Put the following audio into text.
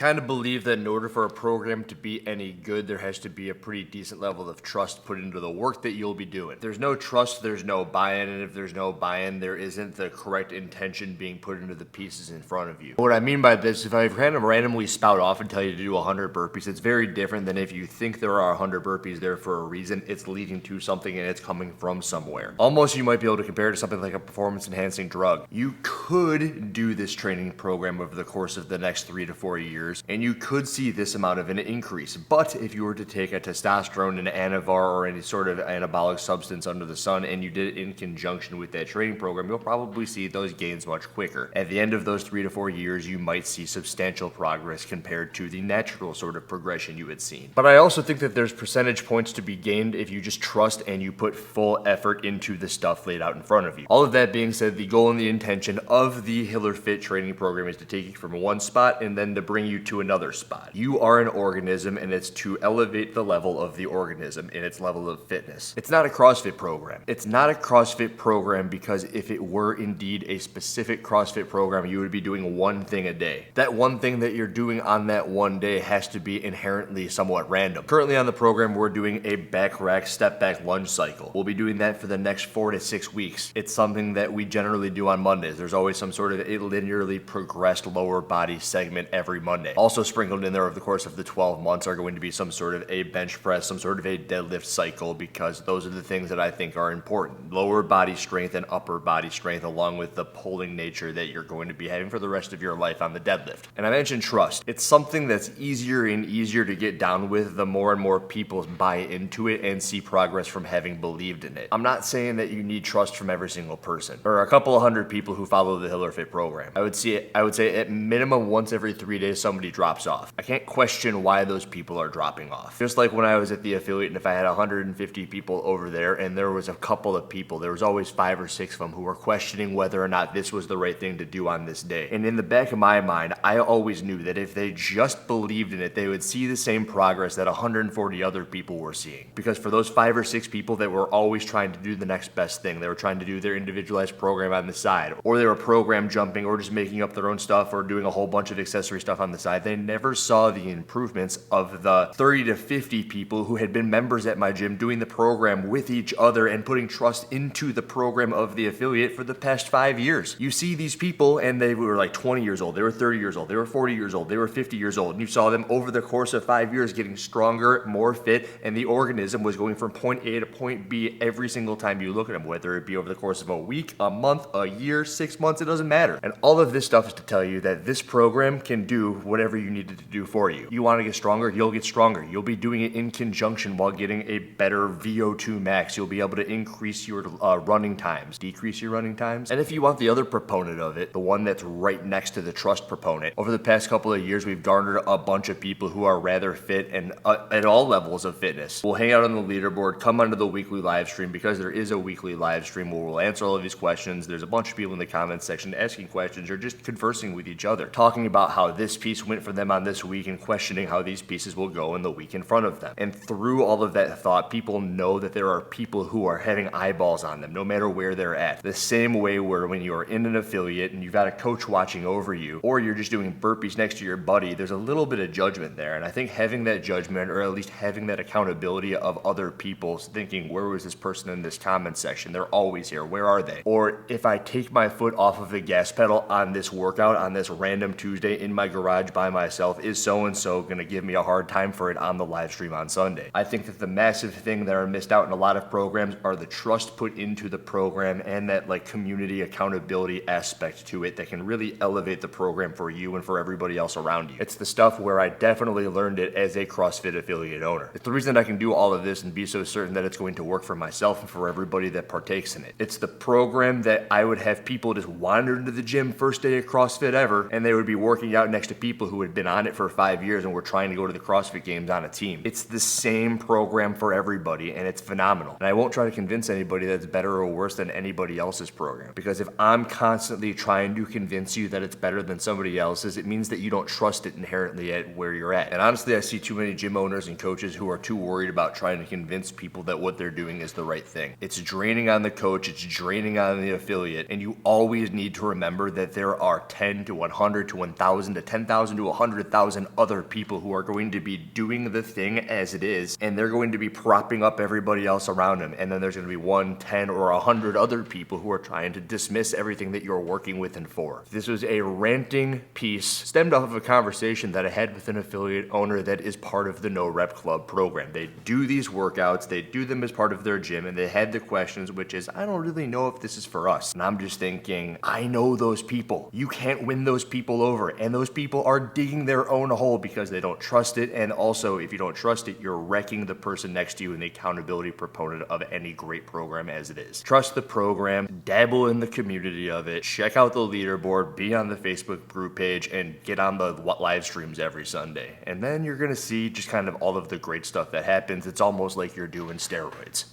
kind of believe that in order for a program to be any good, there has to be a pretty decent level of trust put into the work that you'll be doing. If there's no trust, there's no buy-in, and if there's no buy-in, there isn't the correct intention being put into the pieces in front of you. What I mean by this, if I kind of randomly spout off and tell you to do 100 burpees, it's very different than if you think there are 100 burpees there for a reason. It's leading to something and it's coming from somewhere. Almost you might be able to compare it to something like a performance-enhancing drug. You could do this training program over the course of the next 3 to 4 years, and you could see this amount of an increase. But if you were to take a testosterone, an Anavar, or any sort of anabolic substance under the sun, and you did it in conjunction with that training program, you'll probably see those gains much quicker. At the end of those 3 to 4 years, you might see substantial progress compared to the natural sort of progression you had seen. But I also think that there's percentage points to be gained if you just trust and you put full effort into the stuff laid out in front of you. All of that being said, the goal and the intention of the HillerFit training program is to take you from one spot and then to bring you to another spot. You are an organism, and it's to elevate the level of the organism in its level of fitness. It's not a CrossFit program. It's not a CrossFit program because if it were indeed a specific CrossFit program, you would be doing one thing a day. That one thing that you're doing on that one day has to be inherently somewhat random. Currently on the program, we're doing a back rack step back lunge cycle. We'll be doing that for the next 4 to 6 weeks. It's something that we generally do on Mondays. There's always some sort of a linearly progressed lower body segment every Monday. Also sprinkled in there over the course of the 12 months are going to be some sort of a bench press, some sort of a deadlift cycle, because those are the things that I think are important. Lower body strength and upper body strength, along with the pulling nature that you're going to be having for the rest of your life on the deadlift. And I mentioned trust. It's something that's easier and easier to get down with the more and more people buy into it and see progress from having believed in it. I'm not saying that you need trust from every single person. There are a couple of hundred people who follow the HillerFit program. I would say at minimum once every 3 days somebody drops off. I can't question why those people are dropping off. Just like when I was at the affiliate, and if I had 150 people over there and there was a couple of people, there was always 5 or 6 of them who were questioning whether or not this was the right thing to do on this day. And in the back of my mind, I always knew that if they just believed in it, they would see the same progress that 140 other people were seeing. Because for those 5 or 6 people that were always trying to do the next best thing, they were trying to do their individualized program on the side, or they were program jumping, or just making up their own stuff, or doing a whole bunch of accessory stuff on the side, they never saw the improvements of the 30 to 50 people who had been members at my gym doing the program with each other and putting trust into the program of the affiliate for the past 5 years. You see these people and they were like 20 years old, they were 30 years old, they were 40 years old, they were 50 years old, and you saw them over the course of 5 years getting stronger, more fit, and the organism was going from point A to point B every single time you look at them, whether it be over the course of a week, a month, a year, 6 months, it doesn't matter. And all of this stuff is to tell you that this program can do whatever you need it to do for you. You want to get stronger, you'll get stronger. You'll be doing it in conjunction while getting a better VO2 max. You'll be able to increase your running times, decrease your running times. And if you want the other proponent of it, the one that's right next to the trust proponent, over the past couple of years, we've garnered a bunch of people who are rather fit and at all levels of fitness. We'll hang out on the leaderboard, come onto the weekly live stream, because there is a weekly live stream where we'll answer all of these questions. There's a bunch of people in the comments section asking questions or just conversing with each other, talking about how this piece went for them on this week and questioning how these pieces will go in the week in front of them. And through all of that thought, people know that there are people who are having eyeballs on them no matter where they're at. The same way where when you're in an affiliate and you've got a coach watching over you, or you're just doing burpees next to your buddy, there's a little bit of judgment there. And I think having that judgment, or at least having that accountability of other people thinking, where was this person in this comment section? They're always here. Where are they? Or if I take my foot off of the gas pedal on this workout on this random Tuesday in my garage by myself, is so-and-so going to give me a hard time for it on the live stream on Sunday? I think that the massive thing that are missed out in a lot of programs are the trust put into the program and that like community accountability aspect to it that can really elevate the program for you and for everybody else around you. It's the stuff where I definitely learned it as a CrossFit affiliate owner. It's the reason I can do all of this and be so certain that it's going to work for myself and for everybody that partakes in it. It's the program that I would have people just wander into the gym first day of CrossFit ever, and they would be working out next to people who had been on it for 5 years and were trying to go to the CrossFit Games on a team. It's the same program for everybody, and it's phenomenal. And I won't try to convince anybody that's better or worse than anybody else's program, because if I'm constantly trying to convince you that it's better than somebody else's, it means that you don't trust it inherently at where you're at. And honestly, I see too many gym owners and coaches who are too worried about trying to convince people that what they're doing is the right thing. It's draining on the coach, it's draining on the affiliate, and you always need to remember that there are 10 to 100 to 1,000 to 10,000 50,000 to 100,000 other people who are going to be doing the thing as it is, and they're going to be propping up everybody else around them. And then there's going to be 1, 10, or 100 other people who are trying to dismiss everything that you're working with and for. This was a ranting piece stemmed off of a conversation that I had with an affiliate owner that is part of the No Rep Club program. They do these workouts, they do them as part of their gym, and they had the questions, which is, I don't really know if this is for us. And I'm just thinking, I know those people. You can't win those people over, and those people are digging their own hole because they don't trust it. And also, if you don't trust it, you're wrecking the person next to you and the accountability proponent of any great program as it is. Trust the program, dabble in the community of it, check out the leaderboard, be on the Facebook group page, and get on the live streams every Sunday. And then you're gonna see just kind of all of the great stuff that happens. It's almost like you're doing steroids.